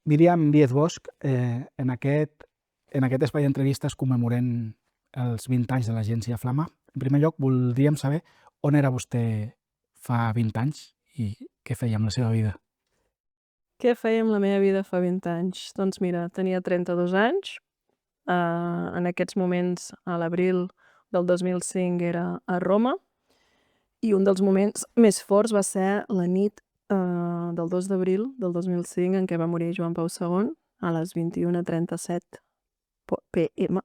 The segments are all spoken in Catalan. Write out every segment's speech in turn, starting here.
Míriam Díez Bosch, en aquest espai d'entrevistes commemorem els 20 anys de l'Agència Flama. En primer lloc, voldríem saber on era vostè fa 20 anys i què feia amb la seva vida. Què feia amb la meva vida fa 20 anys? Doncs mira, tenia 32 anys. En aquests moments, a l'abril del 2005, era a Roma, i un dels moments més forts va ser la nit del 2 d'abril del 2005, en què va morir Joan Pau II, a les 21:37 p.m.,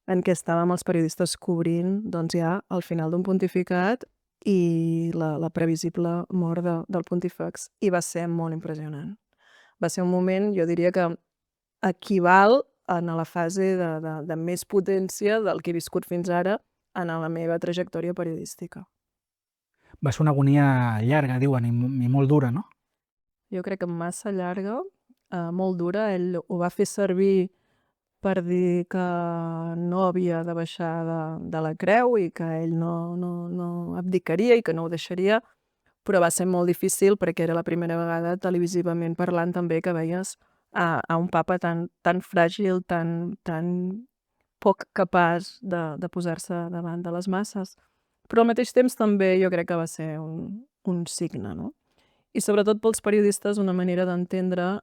en què estàvem els periodistes cobrint doncs, ja el final d'un pontificat i la previsible mort del pontífex. I va ser molt impressionant. Va ser un moment, jo diria que equival a la fase de més potència del que he viscut fins ara en la meva trajectòria periodística. Va ser una agonia llarga, diuen, i molt dura, no? Jo crec que massa llarga, molt dura. Ell ho va fer servir per dir que no havia de baixar de la creu i que ell no abdicaria i que no ho deixaria, però va ser molt difícil perquè era la primera vegada televisivament parlant també que veies a un papa tan fràgil, tan poc capaç de posar-se davant de les masses. Però al mateix temps també jo crec que va ser un signe, no? I sobretot pels periodistes una manera d'entendre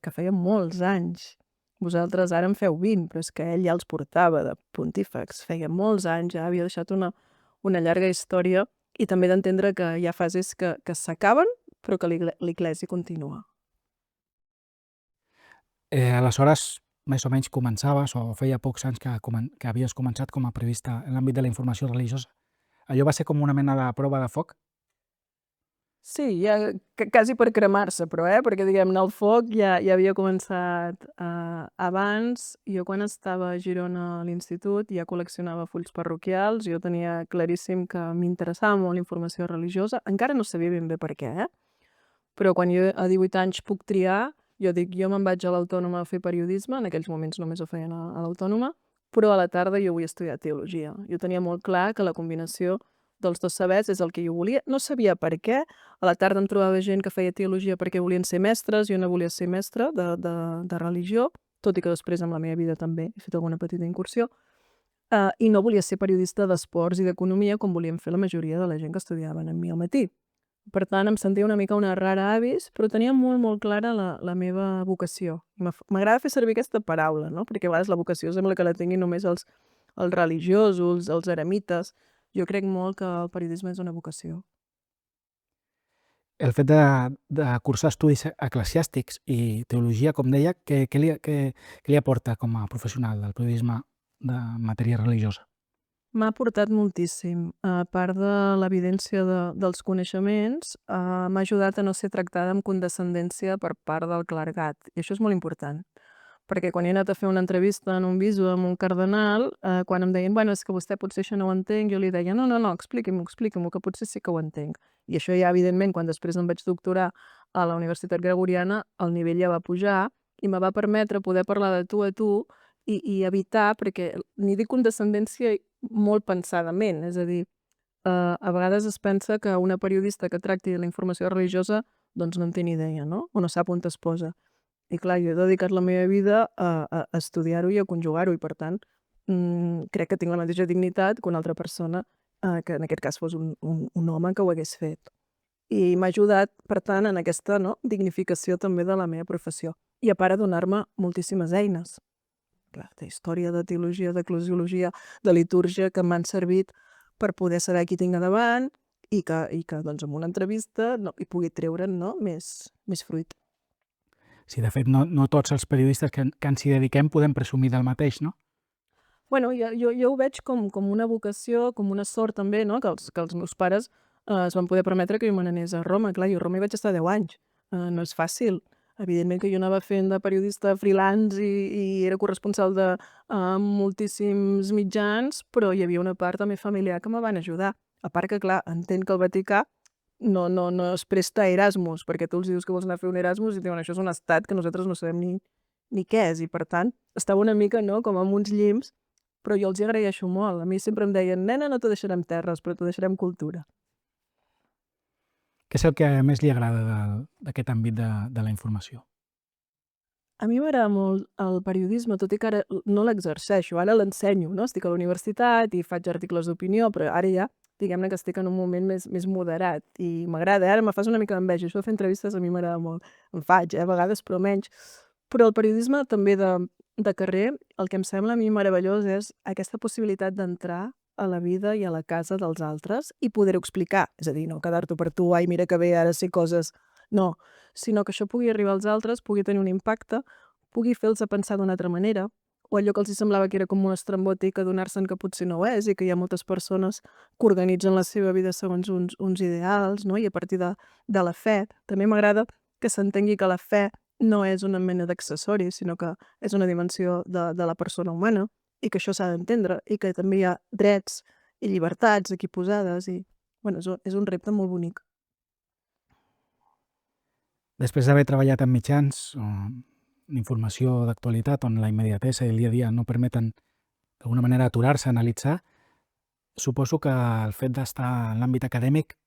que feia molts anys. Vosaltres ara en feu 20, però és que ell ja els portava de pontífex. Feia molts anys, ja havia deixat una llarga història, i també d'entendre que hi ha fases que s'acaben, però que l'Iglésia continua. Aleshores, més o menys començaves, o feia pocs anys que havies començat com a periodista en l'àmbit de la informació religiosa. Allò va ser com una mena de prova de foc? Sí, ja quasi per cremar-se, però, perquè diguem-ne el foc ja havia començat abans. Jo quan estava a Girona a l'institut ja col·leccionava fulls parroquials, jo tenia claríssim que m'interessava molt la informació religiosa, encara no sabia ben bé per què, però quan jo a 18 anys puc triar, jo dic, jo me'n vaig a l'Autònoma a fer periodisme, en aquells moments només ho feien a l'Autònoma, però a la tarda jo vull estudiar teologia. Jo tenia molt clar que la combinació dels dos sabers és el que jo volia. No sabia per què. A la tarda em trobava gent que feia teologia perquè volien ser mestres, jo no volia ser mestra de religió, tot i que després amb la meva vida també he fet alguna petita incursió, i no volia ser periodista d'esports i d'economia com volien fer la majoria de la gent que estudiaven amb mi al matí. Per tant, em sentia una mica una rara avis, però tenia molt clara la meva vocació. M'agrada fer servir aquesta paraula, no? Perquè a vegades la vocació sembla que la tinguin només els religiosos, els eremites. Jo crec molt que el periodisme és una vocació. El fet de cursar estudis eclesiàstics i teologia, com deia, què li aporta com a professional del periodisme de matèria religiosa? M'ha aportat moltíssim. A part de l'evidència dels coneixements, m'ha ajudat a no ser tractada amb condescendència per part del clergat, i això és molt important. Perquè quan he anat a fer una entrevista en un bisbe amb un cardenal, quan em deien, bueno, és que vostè potser això no ho entenc, jo li deia, no, expliqui-m'ho, que potser sí que ho entenc. I això ja, evidentment, quan després em vaig doctorar a la Universitat Gregoriana, el nivell ja va pujar i me va permetre poder parlar de tu a tu i evitar, perquè n'hi dic condescendència molt pensadament, és a dir, a vegades es pensa que una periodista que tracti de la informació religiosa doncs no en té ni idea, no? O no sap on es posa. I clar, jo he dedicat la meva vida a estudiar-ho i a conjugar-ho, i per tant, crec que tinc la mateixa dignitat que una altra persona, que en aquest cas fos un home que ho hagués fet. I m'ha ajudat, per tant, en aquesta, no, dignificació també de la meva professió. I a part a donar-me moltíssimes eines. Clar, de història, de teologia, d'eclesiologia, de litúrgia, que m'han servit per poder saber qui tinc a davant i que doncs, en una entrevista hi pugui treure'n, no, més fruit. Sí, de fet, no tots els periodistes que ens hi dediquem podem presumir del mateix, no? Bueno, jo ho veig com una vocació, com una sort també, no? Que els meus pares es van poder permetre que jo me n'anés a Roma. Clar, jo a Roma hi vaig estar 10 anys. No és fàcil. Evidentment que jo anava fent de periodista freelance i era corresponsal de moltíssims mitjans, però hi havia una part també familiar que me van ajudar. A part que, clar, entenc que el Vaticà no es presta a Erasmus, perquè tu els dius que vols anar a fer un Erasmus i diuen això és un estat que nosaltres no sabem ni què és, i per tant estava una mica, no, com amb uns llims, però jo els hi agraeixo molt. A mi sempre em deien, nena, no te deixarem terres, però te deixarem cultura. Què és el que més li agrada d'aquest àmbit de la informació? A mi m'agrada molt el periodisme, tot i que ara no l'exerceixo, ara l'ensenyo, no? Estic a la universitat i faig articles d'opinió, però ara ja, diguem-ne que estic en un moment més moderat i m'agrada. Ara me fas una mica d'enveja, això de fer entrevistes a mi m'agrada molt. En faig, a vegades, però menys. Però el periodisme també de carrer, el que em sembla a mi meravellós és aquesta possibilitat d'entrar a la vida i a la casa dels altres i poder-ho explicar. És a dir, no quedar-t'ho per tu, ai, mira que bé, ara sé coses. No, sinó que això pugui arribar als altres, pugui tenir un impacte, pugui fer-los pensar d'una altra manera, o allò que els hi semblava que era com un estrambòtic, adonar-se'n que potser no ho és i que hi ha moltes persones que organitzen la seva vida segons uns ideals, no? I a partir de la fe. També m'agrada que s'entengui que la fe no és una mena d'accessori, sinó que és una dimensió de la persona humana i que això s'ha d'entendre i que també hi ha drets i llibertats aquí posades i, bueno, és un repte molt bonic. Després d'haver treballat en mitjans d'informació d'actualitat on la immediatesa i el dia a dia no permeten d'alguna manera aturar-se, analitzar, suposo que el fet d'estar en l'àmbit acadèmic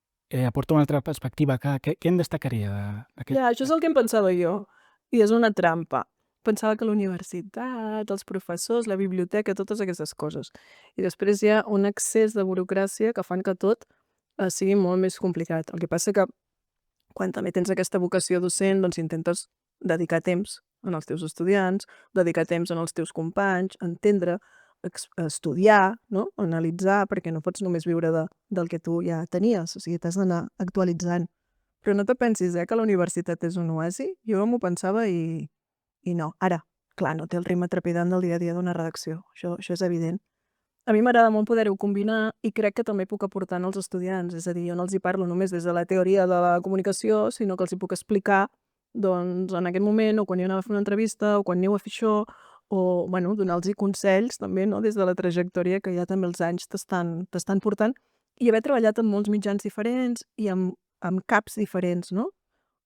aporta una altra perspectiva. Què en destacaria d'aquest? Ja, això és el que em pensava jo, i és una trampa. Pensava que la universitat, els professors, la biblioteca, totes aquestes coses. I després hi ha un excés de burocràcia que fan que tot sigui molt més complicat. El que passa que quan també tens aquesta vocació docent, doncs intentes dedicar temps en els teus estudiants, dedicar temps en els teus companys, entendre, estudiar, no? Analitzar, perquè no pots només viure del que tu ja tenies, o sigui, t'has d'anar actualitzant. Però no te pensis, que la universitat és un oasi. Jo m'ho pensava i no. Ara, clar, no té el ritme trepidant del dia a dia d'una redacció, això és evident. A mi m'agrada molt poder-ho combinar i crec que també puc aportar als estudiants, és a dir, jo no els hi parlo només des de la teoria de la comunicació, sinó que els hi puc explicar, doncs, en aquest moment, o quan jo anava a fer una entrevista, o quan aneu a fer això, o, bueno, donar-los consells també, no?, des de la trajectòria que ja també els anys t'estan portant, i haver treballat en molts mitjans diferents i amb caps diferents, no?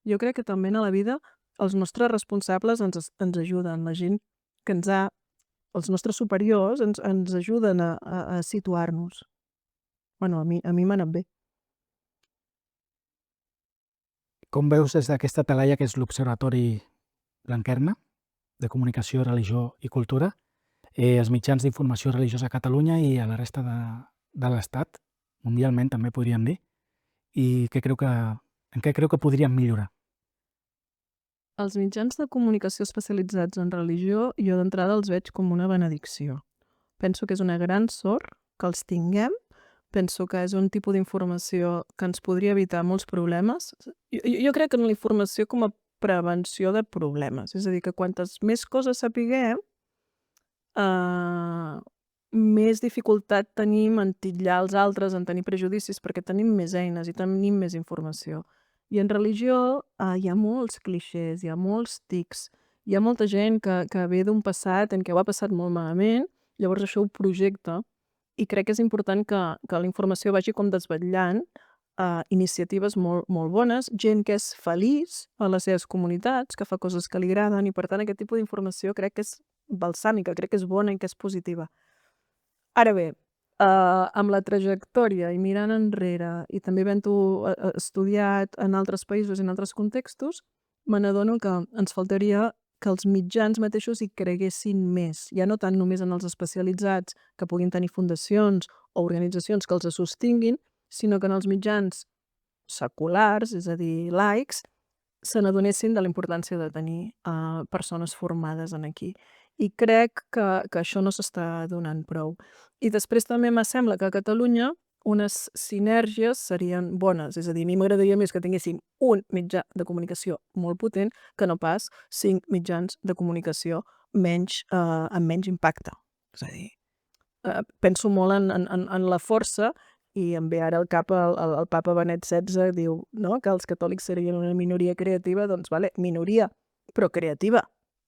Jo crec que també a la vida els nostres responsables ens ajuden, la gent que els nostres superiors ens ajuden a situar-nos. Bueno, a mi m'ha anat bé. Com veus des d'aquesta talaia que és l'Observatori Blanquerna de Comunicació, Religió i Cultura, els mitjans d'informació religiosa a Catalunya i a la resta de l'Estat, mundialment també podríem dir, i en què creu que podríem millorar? Els mitjans de comunicació especialitzats en religió, jo d'entrada els veig com una benedicció. Penso que és una gran sort que els tinguem, penso que és un tipus d'informació que ens podria evitar molts problemes. Jo crec en la informació com a prevenció de problemes, és a dir, que quantes més coses sapiguem, més dificultat tenim en titllar els altres, en tenir prejudicis, perquè tenim més eines i tenim més informació. I en religió hi ha molts clixés, hi ha molts tics, hi ha molta gent que ve d'un passat en què ho ha passat molt malament, llavors això ho projecta, i crec que és important que la informació vagi com desvetllant iniciatives molt bones, gent que és feliç a les seves comunitats, que fa coses que li agraden, i per tant aquest tipus d'informació crec que és balsàmica, crec que és bona i que és positiva. Ara bé, amb la trajectòria i mirant enrere i també havent-ho estudiat en altres països i en altres contextos, me n'adono que ens faltaria que els mitjans mateixos hi creguessin més, ja no tant només en els especialitzats, que puguin tenir fundacions o organitzacions que els sostinguin, sinó que en els mitjans seculars, és a dir, laics, se n'adonessin de la importància de tenir persones formades en aquí. I crec que això no s'està donant prou. I després també m'assembla que a Catalunya unes sinergies serien bones, és a dir, a mi m'agradaria més que tinguéssim un mitjà de comunicació molt potent que no pas 5 mitjans de comunicació amb menys impacte. És a dir, penso molt en la força i em ve ara al cap el papa Benet XVI diu, no?, que els catòlics serien una minoria creativa, doncs vale, minoria, però creativa.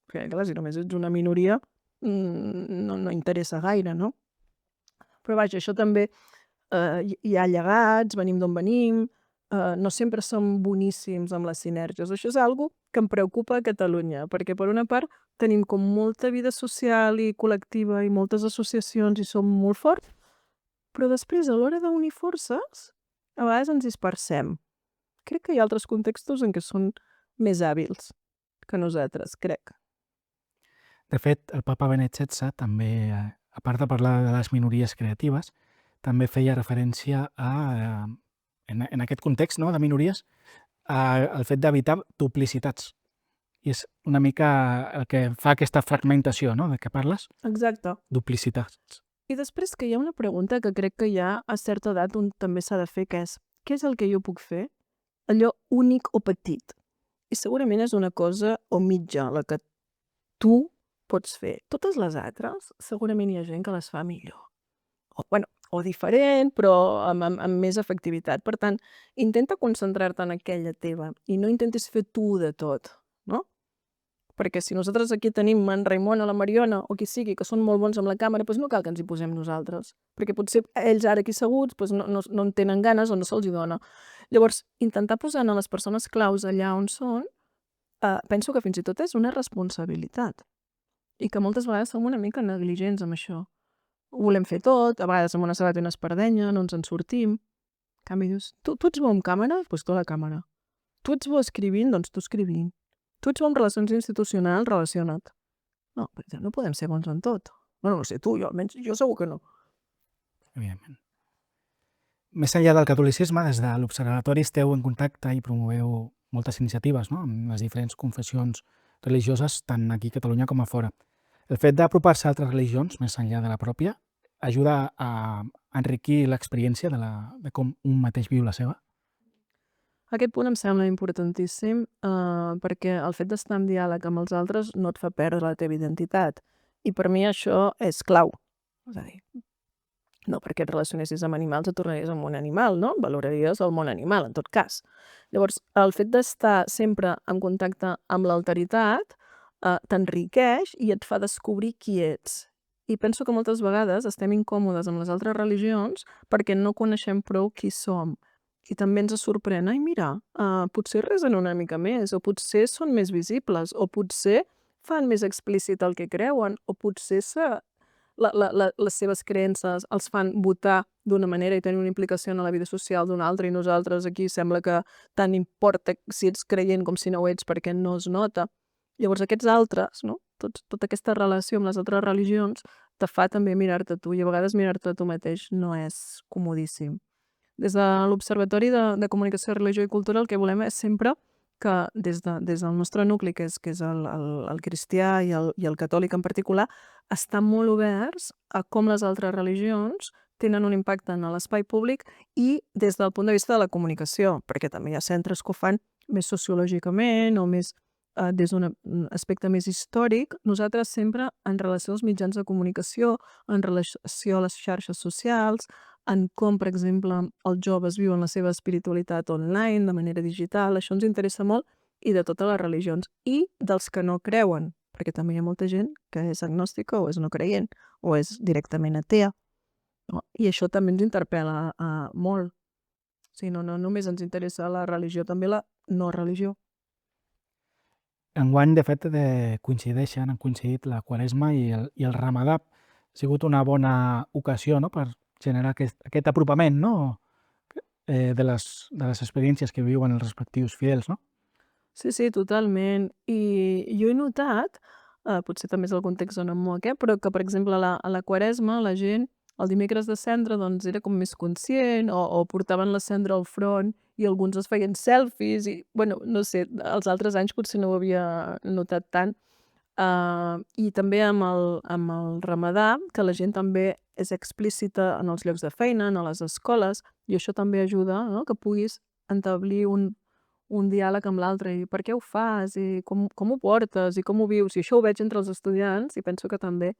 Perquè clar, si només ets una minoria no interessa gaire, no? Però vaja, això també hi ha llegats, venim d'on venim, no sempre som boníssims amb les sinergies. Això és algo que em preocupa a Catalunya, perquè per una part tenim com molta vida social i col·lectiva i moltes associacions i som molt forts, però després a l'hora d'unir forces a vegades ens dispersem. Crec que hi ha altres contextos en què són més hàbils que nosaltres, crec. De fet, el papa Benet XVI també, a part de parlar de les minories creatives, també feia referència a, en aquest context, no, de minories, al fet d'evitar duplicitats. I és una mica el que fa aquesta fragmentació, no?, de què parles, Exacte. duplicitats. I després que hi ha una pregunta que crec que ja a certa edat un també s'ha de fer, que és què és el que jo puc fer? Allò únic o petit. I segurament és una cosa o mitja la que tu pots fer. Totes les altres, segurament hi ha gent que les fa millor. O diferent, però amb més efectivitat. Per tant, intenta concentrar-te en aquella teva i no intentis fer tu de tot, no? Perquè si nosaltres aquí tenim en Raimon o la Mariona o qui sigui que són molt bons amb la càmera, doncs no cal que ens hi posem nosaltres. Perquè potser ells ara aquí asseguts doncs no en tenen ganes o no se'ls dona. Llavors, intentar posar a les persones claus allà on són, penso que fins i tot és una responsabilitat. I que moltes vegades som una mica negligents amb això. Ho volem fer tot, a vegades amb una sabata i una espardenya, no ens en sortim. En canvi dius, tu ets bo amb càmera? Doncs tu a la càmera. Tu ets bo escrivint? Doncs tu escrivint. Tu ets bo amb relacions institucionals? Relaciona't. No, perquè no podem ser bons en tot. Bueno, no sé tu, jo almenys, jo segur que no. Evidentment. Més enllà del catolicisme, des de l'Observatori esteu en contacte i promoveu moltes iniciatives, no?, amb les diferents confessions religioses, tant aquí a Catalunya com a fora. El fet d'apropar-se a altres religions, més enllà de la pròpia, ajuda a enriquir l'experiència de com un mateix viu la seva? Aquest punt em sembla importantíssim perquè el fet d'estar en diàleg amb els altres no et fa perdre la teva identitat. I per mi això és clau. És a dir, no perquè et relacionessis amb animals et tornaries amb un animal, no? Valoraries el món animal, en tot cas. Llavors, el fet d'estar sempre en contacte amb l'alteritat t'enriqueix i et fa descobrir qui ets. I penso que moltes vegades estem incòmodes amb les altres religions perquè no coneixem prou qui som. I també ens sorprèn, ai mira, potser resen una mica més, o potser són més visibles, o potser fan més explícit el que creuen, o potser les seves creences els fan votar d'una manera i tenir una implicació en la vida social d'una altra, i nosaltres aquí sembla que tant importa si ets creient com si no ho ets perquè no es nota. Llavors aquests altres, no? Tota aquesta relació amb les altres religions te fa també mirar-te tu, i a vegades mirar-te tu mateix no és comodíssim. Des de l'Observatori de Comunicació, Religió i Cultura el que volem és sempre que des del nostre nucli, que és el cristià i el catòlic en particular, estar molt oberts a com les altres religions tenen un impacte en l'espai públic i des del punt de vista de la comunicació, perquè també hi ha centres que ho fan més sociològicament o més des d'un aspecte més històric. Nosaltres sempre en relació als mitjans de comunicació, en relació a les xarxes socials, en com, per exemple, els joves viuen la seva espiritualitat online, de manera digital, això ens interessa molt, i de totes les religions, i dels que no creuen, perquè també hi ha molta gent que és agnòstica o és no creient, o és directament atea, no? I això també ens interpel·la molt. O sigui, no només ens interessa la religió, també la no religió. Enguany, de fet, han coincidit la Quaresma i el Ramadà. Ha sigut una bona ocasió, no?, per generar aquest apropament, no?, de les experiències que viuen els respectius fidels, no? Sí, totalment. I jo he notat, potser també és el context on em moc, però que, per exemple, a la Quaresma la gent el dimecres de cendra doncs, era com més conscient o portaven la cendra al front i alguns es feien selfies i, bueno, no sé, els altres anys potser no ho havia notat tant. I també amb el Ramadà, que la gent també és explícita en els llocs de feina, a les escoles, i això també ajuda, no?, que puguis establir un diàleg amb l'altre, i per què ho fas, i com ho portes, i com ho vius, i això ho veig entre els estudiants, i penso que també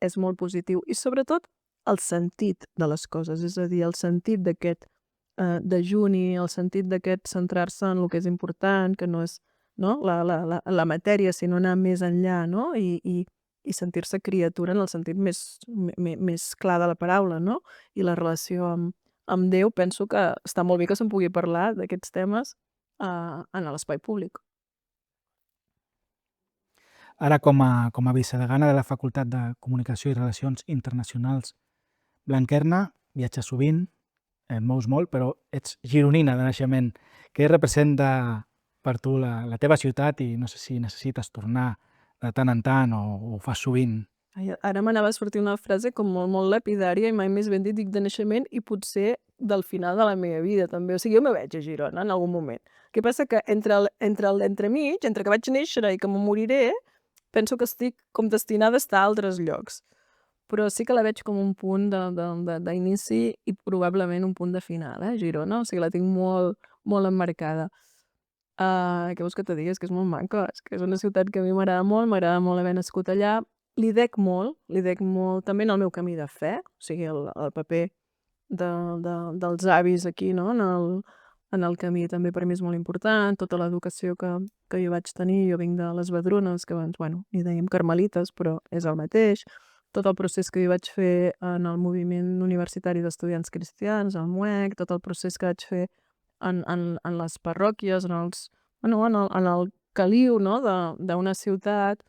és molt positiu. I sobretot el sentit de les coses, és a dir, el sentit d'aquest dejuni, el sentit d'aquest centrar-se en el que és important, que no és, no?, la matèria, sinó anar més enllà, no?, i sentir-se criatura en el sentit més clar de la paraula, no?, i la relació amb Déu. Penso que està molt bé que se'n pugui parlar d'aquests temes en l'espai públic. Ara, com a vicedegana de la Facultat de Comunicació i Relacions Internacionals Blanquerna, viatges sovint, et mous molt, però ets gironina de naixement. Què representa per tu la teva ciutat i no sé si necessites tornar de tant en tant o ho fas sovint? Ai, ara m'anava a sortir una frase com molt, molt lapidària i mai més ben dit, dic de naixement i potser del final de la meva vida també. O sigui, jo me veig a Girona en algun moment. El que passa que entre l'entremig, entre que vaig néixer i que me moriré, penso que estic com destinada a estar a altres llocs. Però sí que la veig com un punt d'inici i probablement un punt de final, Girona. O sigui, la tinc molt, molt emmarcada. Què vols que te digui? És que és molt maca, és que és una ciutat que a mi m'agrada molt haver nascut allà. Li dec molt també en el meu camí de fe, o sigui, el paper dels avis aquí, no? En el camí també per mi és molt important, tota l'educació que jo vaig tenir, jo vinc de les Vedrunes, que abans, bueno, hi dèiem carmelites, però és el mateix, tot el procés que jo vaig fer en el moviment universitari d'estudiants cristians, al MUEC, tot el procés que vaig fer en les parròquies, bueno, en el caliu, no? D'una ciutat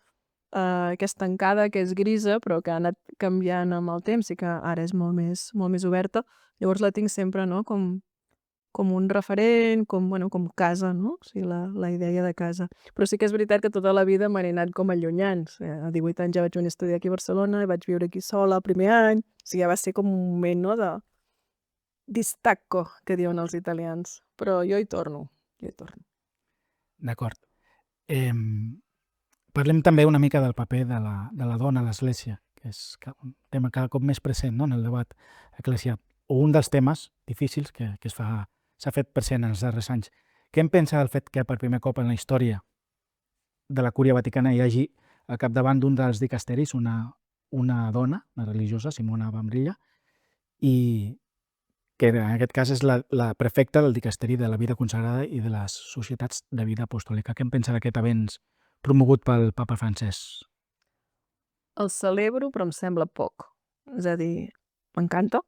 que és tancada, que és grisa, però que ha anat canviant amb el temps i que ara és molt més oberta. Llavors la tinc sempre, no? Com un referent, bueno, com casa, no? O sigui, la idea de casa. Però sí que és veritat que tota la vida m'he anat com allunyant. A 18 anys ja vaig venir a estudiar aquí a Barcelona i vaig viure aquí sola el primer any. O sigui, ja va ser com un moment, no? De distacco, que diuen els italians. Però jo hi torno. D'acord. Parlem també una mica del paper de la dona a l'Església, que és un tema cada cop més present, no? En el debat eclesial. O un dels temes difícils que s'ha fet present en els darrers anys. Què en pensa del fet que per primer cop en la història de la Cúria Vaticana hi hagi al capdavant d'un dels dicasteris una dona, una religiosa, Simona Bambrilla, i que en aquest cas és la prefecta del dicasteri de la vida consagrada i de les societats de vida apostòlica. Què en pensa d'aquest avenç promogut pel papa Francesc? El celebro, però em sembla poc. És a dir, m'encanta.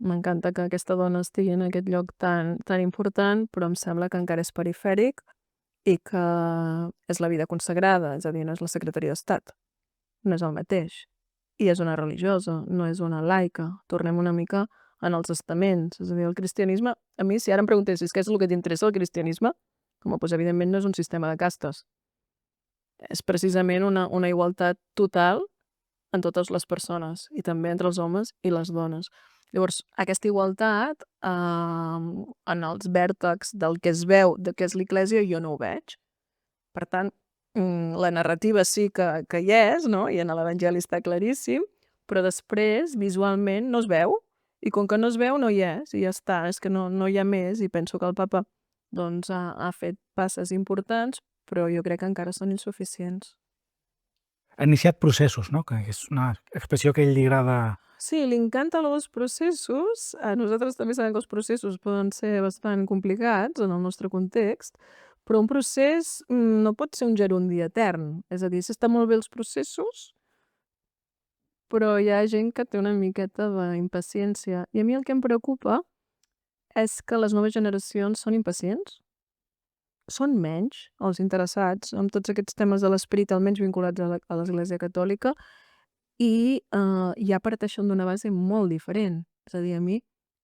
M'encanta que aquesta dona estigui en aquest lloc tan important, però em sembla que encara és perifèric i que és la vida consagrada, és a dir, no és la secretaria d'Estat. No és el mateix. I és una religiosa, no és una laica. Tornem una mica en els estaments. És a dir, el cristianisme... A mi, si ara em preguntessis què és el que t'interessa el cristianisme, doncs evidentment no és un sistema de castes. És precisament una igualtat total en totes les persones, i també entre els homes i les dones. Llavors, aquesta igualtat, en els vèrtexs del que es veu, de què és l'Església, jo no ho veig. Per tant, la narrativa sí que hi és, no? I en l'Evangeli està claríssim, però després, visualment, no es veu, i com que no es veu, no hi és, i ja està, és que no hi ha més, i penso que el papa doncs, ha fet passes importants, però jo crec que encara són insuficients. Ha iniciat processos, no? Que és una expressió que a ell li agrada. Sí, li encanten els processos. Nosaltres també sabem que els processos poden ser bastant complicats en el nostre context, però un procés no pot ser un gerundi etern. És a dir, s'estan molt bé els processos, però hi ha gent que té una miqueta d'impaciència. I a mi el que em preocupa és que les noves generacions són impacients. Són menys els interessats en tots aquests temes de l'esperit, almenys vinculats a l'Església Catòlica, i ja parteixen d'una base molt diferent. És a dir, a mi,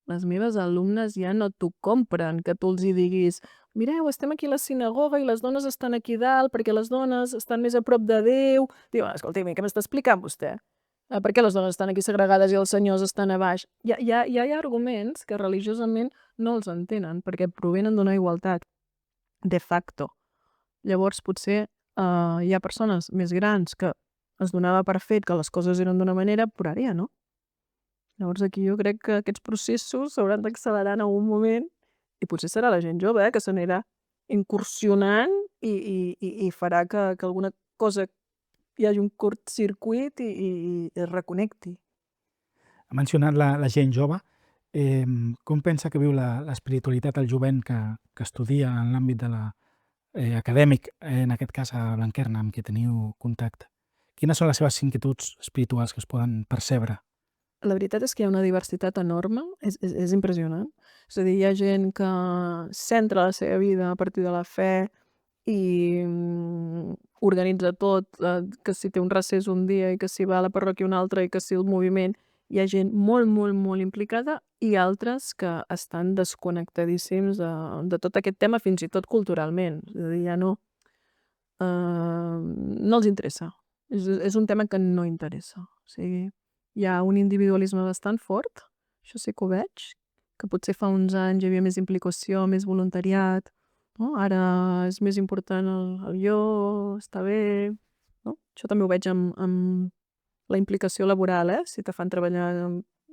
les meves alumnes ja no t'ho compren, que tu els hi diguis mireu, estem aquí a la sinagoga i les dones estan aquí dalt perquè les dones estan més a prop de Déu. Diuen, escolti'm, què m'està explicant vostè? Per què les dones estan aquí segregades i els senyors estan a baix? Ja hi ha arguments que religiosament no els entenen, perquè provenen d'una igualtat de facto. Llavors, potser hi ha persones més grans que es donava per fet que les coses eren d'una manera, però ara ja no. Llavors aquí jo crec que aquests processos s'hauran d'accelerar en algun moment i potser serà la gent jove que s'anirà incursionant i farà que alguna cosa hi hagi un curtcircuit i es reconnecti. Ha mencionat la gent jove. Com pensa que viu l'espiritualitat al jovent que estudia en l'àmbit de acadèmic, en aquest cas a Blanquerna, amb qui teniu contacte? Quines són les seves inquietuds espirituals que es poden percebre? La veritat és que hi ha una diversitat enorme, és impressionant. És a dir, hi ha gent que centra la seva vida a partir de la fe i organitza tot, que si té un recés un dia i que si va a la parròquia un altre i que si el moviment. Hi ha gent molt, molt, molt implicada i altres que estan desconnectadíssims de tot aquest tema, fins i tot culturalment. És a dir, ja no... no els interessa. És un tema que no interessa. O sigui, hi ha un individualisme bastant fort, això sí que ho veig, que potser fa uns anys hi havia més implicació, més voluntariat, no? Ara és més important el jo, està bé, no? Això també ho veig amb la implicació laboral, si te fan treballar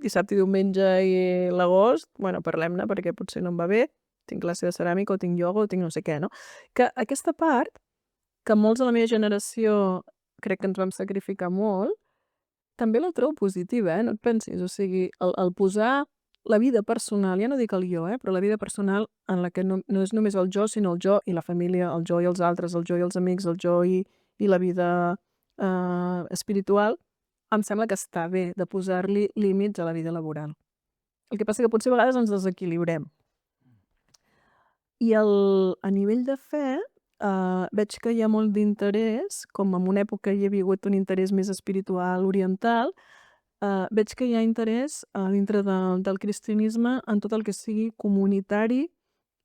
dissabte i diumenge i l'agost, bueno, parlem-ne perquè potser no em va bé, tinc classe de ceràmica o tinc ioga o tinc no sé què, no? Que aquesta part, que molts de la meva generació crec que ens vam sacrificar molt, també la trobo positiva, no et pensis. O sigui, el posar la vida personal, ja no dic el jo, però la vida personal en la que no és només el jo, sinó el jo i la família, el jo i els altres, el jo i els amics, el jo i la vida espiritual, em sembla que està bé de posar-li límits a la vida laboral. El que passa que potser a vegades ens desequilibrem. I a nivell de fe, veig que hi ha molt d'interès, com en una època hi havia hagut un interès més espiritual, oriental, veig que hi ha interès dintre del cristianisme en tot el que sigui comunitari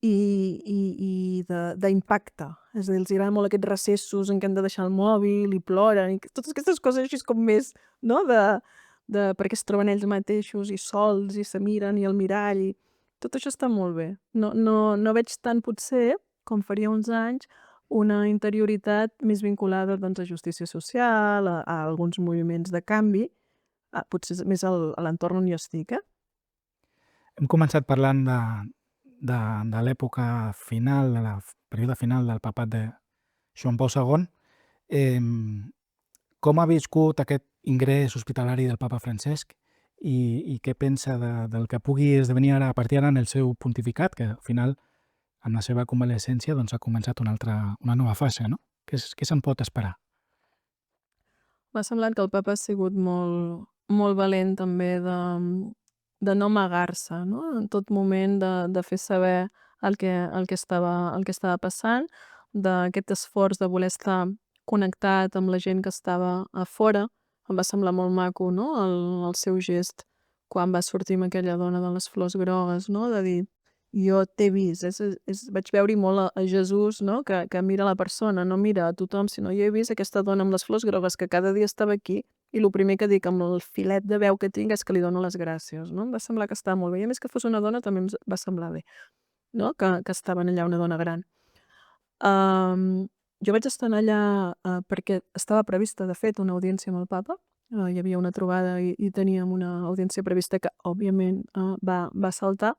i d'impacte. És a dir, els agraden molt aquests recessos en què han de deixar el mòbil i ploren, i totes aquestes coses així com més, no?, perquè es troben ells mateixos i sols i se miren i el mirall i tot això està molt bé. No veig tant potser, com faria uns anys, una interioritat més vinculada doncs, a justícia social, a alguns moviments de canvi, potser és més a l'entorn on jo estic, Hem començat parlant de l'època final, de la període final del papat de Joan Pau II. Com ha viscut aquest ingrés hospitalari del papa Francesc i què pensa del que pugui esdevenir ara, a partir d'ara en el seu pontificat, que al final, amb la seva convalescència, doncs, ha començat una nova fase, no? Què se'n pot esperar? M'ha semblat que el papa ha sigut molt, molt valent també de no amagar-se, no? En tot moment de fer saber el que estava passant, d'aquest esforç de voler estar connectat amb la gent que estava a fora. Em va semblar molt maco, no?, el seu gest quan va sortir amb aquella dona de les flors grogues, no?, de dir jo t'he vist. Vaig veure-hi molt a Jesús, no?, que mira la persona, no mira a tothom, sinó jo he vist aquesta dona amb les flors grogues que cada dia estava aquí i el primer que dic amb el filet de veu que tinc és que li dono les gràcies, no? Em va semblar que estava molt bé. I a més que fos una dona també em va semblar bé, no?, que estaven allà una dona gran. Jo vaig estar allà perquè estava prevista, de fet, una audiència amb el papa. Hi havia una trobada i teníem una audiència prevista que, òbviament, va saltar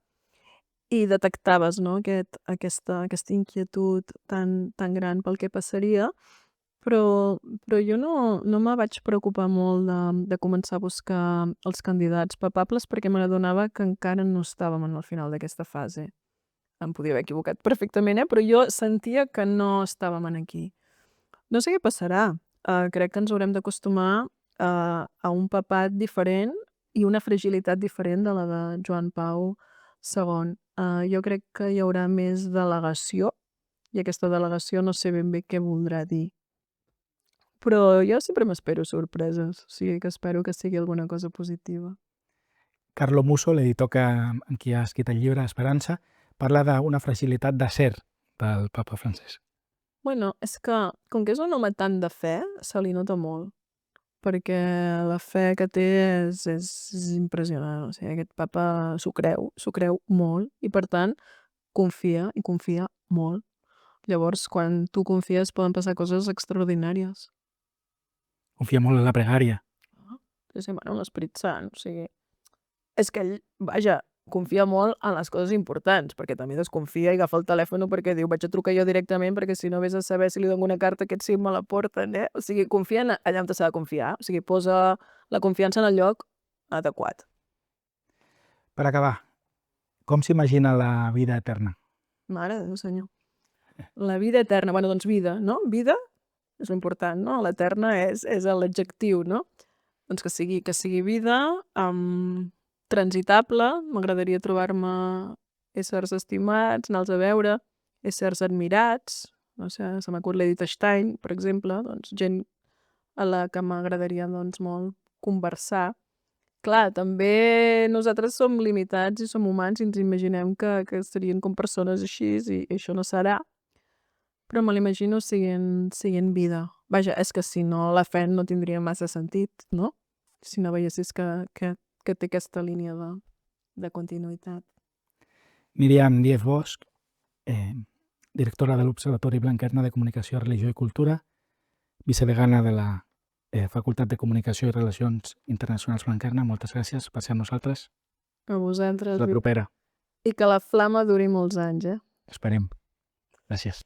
i detectaves, no?, aquesta inquietud tan gran pel que passaria, però jo no me vaig preocupar molt de començar a buscar els candidats papables perquè m'adonava que encara no estàvem en el final d'aquesta fase. Em podia haver equivocat perfectament, però jo sentia que no estàvem aquí. No sé què passarà. Crec que ens haurem d'acostumar a un papat diferent i una fragilitat diferent de la de Joan Pau II. Jo crec que hi haurà més delegació i aquesta delegació no sé ben bé què voldrà dir. Però jo sempre m'espero sorpreses, o sigui que espero que sigui alguna cosa positiva. Carlo Musso, l'editor amb qui ha escrit el llibre Esperança, parla d'una fragilitat d'acer del papa Francesc. Bueno, és que, com que és un home tan de fe, se li nota molt, perquè la fe que té és impressionant. O sigui, aquest papa s'ho creu molt i, per tant, confia i confia molt. Llavors, quan tu confies poden passar coses extraordinàries. Confia molt en la pregària. Sí, sí, bueno, en l'Esperit Sant, o sigui, és que ell, vaja, confia molt en les coses importants, perquè també desconfia i agafa el telèfon perquè diu vaig a trucar jo directament perquè si no vés a saber si li dono una carta aquest sí me la porten, O sigui, confia allà on s'ha de confiar, o sigui, posa la confiança en el lloc adequat. Per acabar, com s'imagina la vida eterna? Mare de Déu senyor. La vida eterna, bueno, doncs vida, no? Vida és l'important, no? L'eterna és l'adjectiu, no? Doncs que sigui vida, transitable, m'agradaria trobar-me éssers estimats, anar-los a veure, éssers admirats, no sé, se m'acut l'Edith Stein, per exemple, doncs gent a la que m'agradaria doncs molt conversar. Clar, també nosaltres som limitats i som humans i ens imaginem que serien com persones així i això no serà. Però me l'imagino siguent vida. Vaja, és que si no la fe no tindria massa sentit, no? Si no veiessis que té aquesta línia de continuïtat. Míriam Díez Bosch, directora de l'Observatori Blanquerna de Comunicació, Religió i Cultura, vicedegana de la Facultat de Comunicació i Relacions Internacionals Blanquerna, moltes gràcies per ser amb nosaltres. A vosaltres. La propera. I que la flama duri molts anys, Esperem. Gràcies.